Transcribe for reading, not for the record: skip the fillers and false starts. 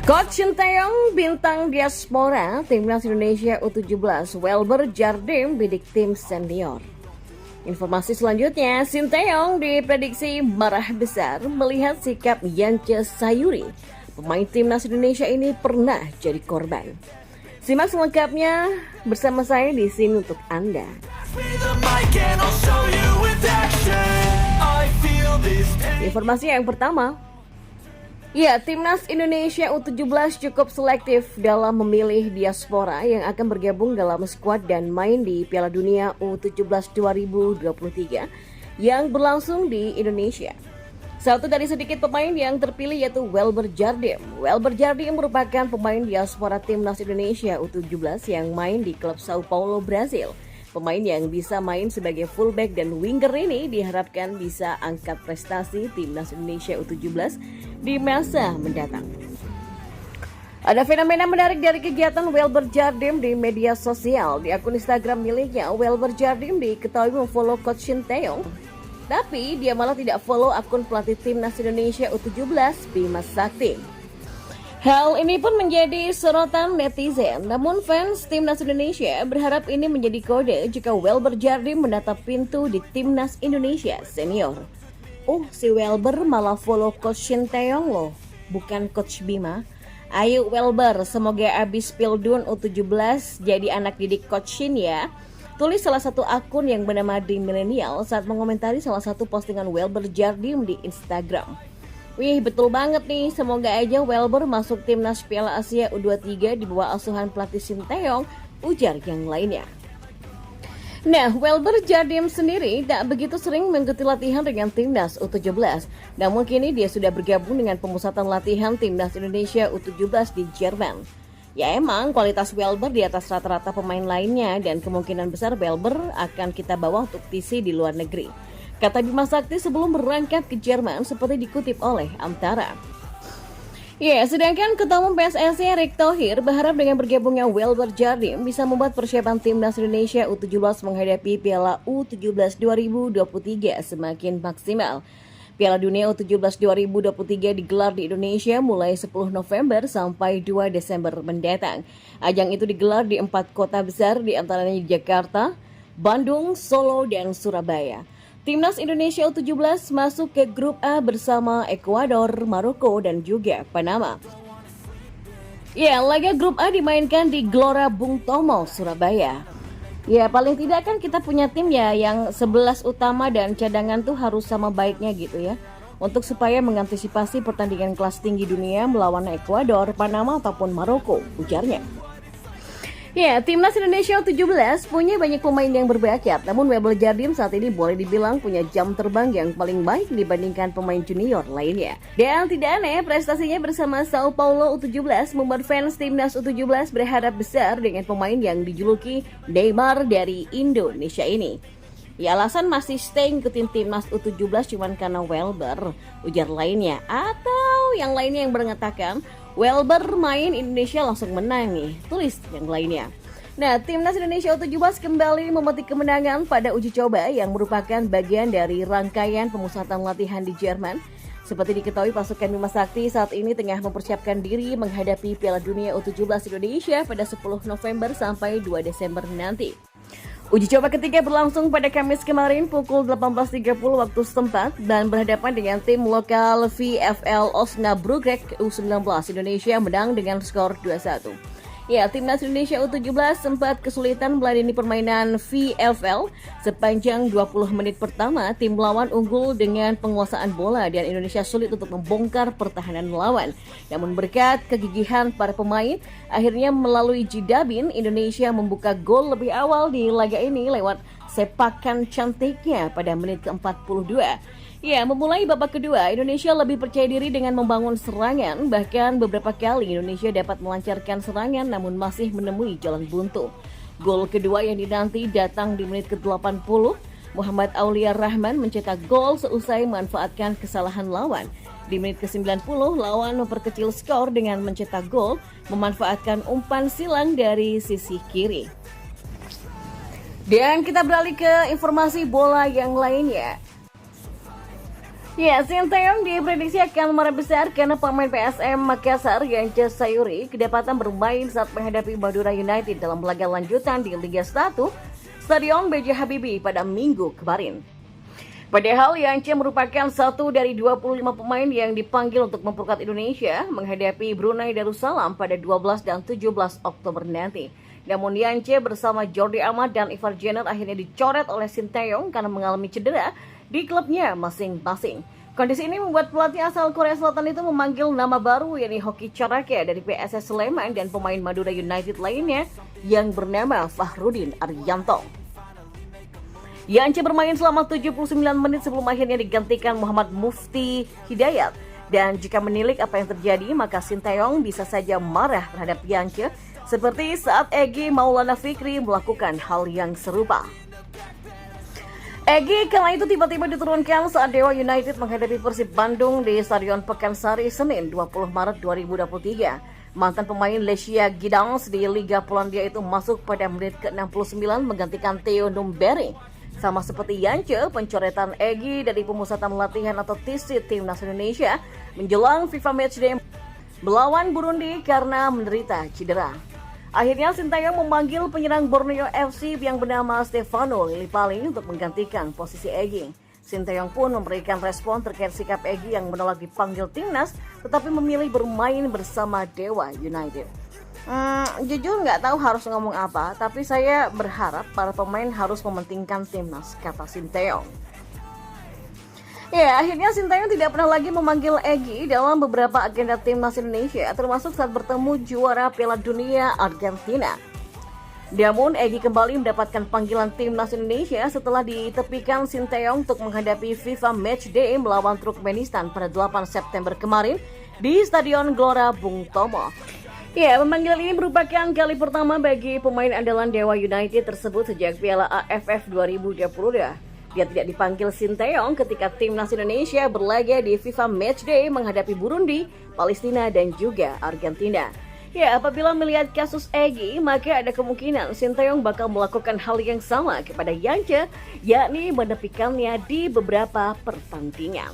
Coach Sinteyong, bintang diaspora Timnas Indonesia U17, Welber Jardim bidik tim senior. Informasi selanjutnya, Sinteyong diprediksi marah besar melihat sikap Yance Sayuri. Pemain Timnas Indonesia ini pernah jadi korban. Simak selengkapnya bersama saya di sini untuk Anda. Informasi yang pertama, ya, Timnas Indonesia U17 cukup selektif dalam memilih diaspora yang akan bergabung dalam skuad dan main di Piala Dunia U17 2023 yang berlangsung di Indonesia. Satu dari sedikit pemain yang terpilih yaitu Welber Jardim. Welber Jardim merupakan pemain diaspora Timnas Indonesia U17 yang main di klub Sao Paulo, Brasil. Pemain yang bisa main sebagai fullback dan winger ini diharapkan bisa angkat prestasi Timnas Indonesia U17 di masa mendatang. Ada fenomena menarik dari kegiatan Welber Jardim di media sosial. Di akun Instagram miliknya, Welber Jardim diketahui memfollow Coach Sinteyong, tapi dia malah tidak follow akun pelatih Timnas Indonesia U17, Bima Sakti. Hal ini pun menjadi sorotan netizen, namun fans Timnas Indonesia berharap ini menjadi kode jika Welber Jardim menatap pintu di Timnas Indonesia senior. Si Welber malah follow Coach Sinteyong loh, bukan Coach Bima. Ayo Welber, semoga abis Pildun U17 jadi anak didik Coach Shin ya. Tulis salah satu akun yang bernama The Millennial saat mengomentari salah satu postingan Welber Jardim di Instagram. Wih, betul banget nih, semoga aja Welber masuk Timnas Piala Asia U23 di bawah asuhan pelatih Sinteyong, ujar yang lainnya. Nah, Welber Jardim sendiri tak begitu sering mengikuti latihan dengan Timnas U17. Namun kini dia sudah bergabung dengan pemusatan latihan Timnas Indonesia U17 di Jerman. Ya emang kualitas Welber di atas rata-rata pemain lainnya dan kemungkinan besar Welber akan kita bawa untuk TC di luar negeri, kata Bima Sakti sebelum berangkat ke Jerman seperti dikutip oleh Antara. Ya, sedangkan Ketua Umum PSSI Erick Thohir berharap dengan bergabungnya Welber Jardim bisa membuat persiapan Timnas Indonesia U17 menghadapi Piala U17 2023 semakin maksimal. Piala Dunia U17 2023 digelar di Indonesia mulai 10 November sampai 2 Desember mendatang. Ajang itu digelar di 4 kota besar di antaranya Jakarta, Bandung, Solo, dan Surabaya. Timnas Indonesia U17 masuk ke grup A bersama Ekuador, Maroko, dan juga Panama. Ya, laga grup A dimainkan di Gelora Bung Tomo, Surabaya. Ya, paling tidak kan kita punya tim ya yang 11 utama dan cadangan tuh harus sama baiknya gitu ya. Untuk supaya mengantisipasi pertandingan kelas tinggi dunia melawan Ekuador, Panama, ataupun Maroko, ujarnya. Ya, Timnas Indonesia U17 punya banyak pemain yang berbakat, namun Welber Jardim saat ini boleh dibilang punya jam terbang yang paling baik dibandingkan pemain junior lainnya. Dan tidak aneh, prestasinya bersama Sao Paulo U17 membuat fans Timnas U17 berharap besar dengan pemain yang dijuluki Neymar dari Indonesia ini. Ya, alasan masih stay ngikutin Timnas U17 cuman karena Welber, ujar lainnya. Atau yang lainnya yang mengatakan Welber main Indonesia langsung menang nih, tulis yang lainnya. Nah, Timnas Indonesia U17 kembali memetik kemenangan pada uji coba yang merupakan bagian dari rangkaian pemusatan latihan di Jerman. Seperti diketahui, pasukan Bima Sakti saat ini tengah mempersiapkan diri menghadapi Piala Dunia U17 Indonesia pada 10 November sampai 2 Desember nanti. Uji coba ketiga berlangsung pada Kamis kemarin pukul 18.30 waktu setempat dan berhadapan dengan tim lokal VfL Osnabrück U19 Indonesia menang dengan skor 2-1. Ya, Timnas Indonesia U17 sempat kesulitan meladeni permainan VfL sepanjang 20 menit pertama. Tim lawan unggul dengan penguasaan bola dan Indonesia sulit untuk membongkar pertahanan lawan. Namun berkat kegigihan para pemain, akhirnya melalui Jidabin, Indonesia membuka gol lebih awal di laga ini lewat sepakan cantiknya pada menit ke-42. Ya, memulai babak kedua, Indonesia lebih percaya diri dengan membangun serangan. Bahkan beberapa kali Indonesia dapat melancarkan serangan namun masih menemui jalan buntu. Gol kedua yang dinanti datang di menit ke-80. Muhammad Aulia Rahman mencetak gol seusai memanfaatkan kesalahan lawan. Di menit ke-90, lawan memperkecil skor dengan mencetak gol, memanfaatkan umpan silang dari sisi kiri. Dan kita beralih ke informasi bola yang lainnya. Ya, Sinteyong diprediksi akan marah besar karena pemain PSM Makassar Yance Sayuri kedapatan bermain saat menghadapi Madura United dalam laga lanjutan di Liga 1 Stadion B.J. Habibie pada Minggu kemarin. Padahal Yance merupakan satu dari 25 pemain yang dipanggil untuk memperkuat Indonesia menghadapi Brunei Darussalam pada 12 dan 17 Oktober nanti. Namun Yance bersama Jordi Amat dan Ivar Jenner akhirnya dicoret oleh Sinteyong karena mengalami cedera di klubnya masing-masing. Kondisi ini membuat pelatih asal Korea Selatan itu memanggil nama baru yakni Hoki Carake dari PSS Sleman dan pemain Madura United lainnya yang bernama Fahrudin Arianto. Yance bermain selama 79 menit sebelum akhirnya digantikan Muhammad Mufti Hidayat. Dan jika menilik apa yang terjadi, maka Sinteyong bisa saja marah terhadap Yance seperti saat Egy Maulana Fikri melakukan hal yang serupa. Egy kala itu tiba-tiba diturunkan saat Dewa United menghadapi Persib Bandung di Stadion Pekansari Senin 20 Maret 2023. Mantan pemain Lecia Gdansk di Liga Polandia itu masuk pada menit ke-69 menggantikan Theo Numberi. Sama seperti Yance, pencoretan Egy dari pemusatan latihan atau TC Timnas Indonesia menjelang FIFA Matchday melawan Burundi karena menderita cedera. Akhirnya Sinteyong memanggil penyerang Borneo FC yang bernama Stefano Lillipali untuk menggantikan posisi Egy. Sinteyong pun memberikan respon terkait sikap Egy yang menolak dipanggil timnas tetapi memilih bermain bersama Dewa United. Jujur nggak tahu harus ngomong apa, tapi saya berharap para pemain harus mementingkan timnas, kata Sinteyong. Ya, akhirnya Sinteyong tidak pernah lagi memanggil Egy dalam beberapa agenda timnas Indonesia, termasuk saat bertemu juara Piala Dunia Argentina. Namun, Egy kembali mendapatkan panggilan timnas Indonesia setelah ditepikan Sinteyong untuk menghadapi FIFA Matchday melawan Turkmenistan pada 8 September kemarin di Stadion Gelora Bung Tomo. Ya, pemanggilan ini merupakan kali pertama bagi pemain andalan Dewa United tersebut sejak Piala AFF 2020. Dia tidak dipanggil Sinteyong ketika timnas Indonesia berlaga di FIFA Matchday menghadapi Burundi, Palestina, dan juga Argentina. Ya, apabila melihat kasus Egy, maka ada kemungkinan Sinteyong bakal melakukan hal yang sama kepada Yance, yakni menepikannya di beberapa pertandingan.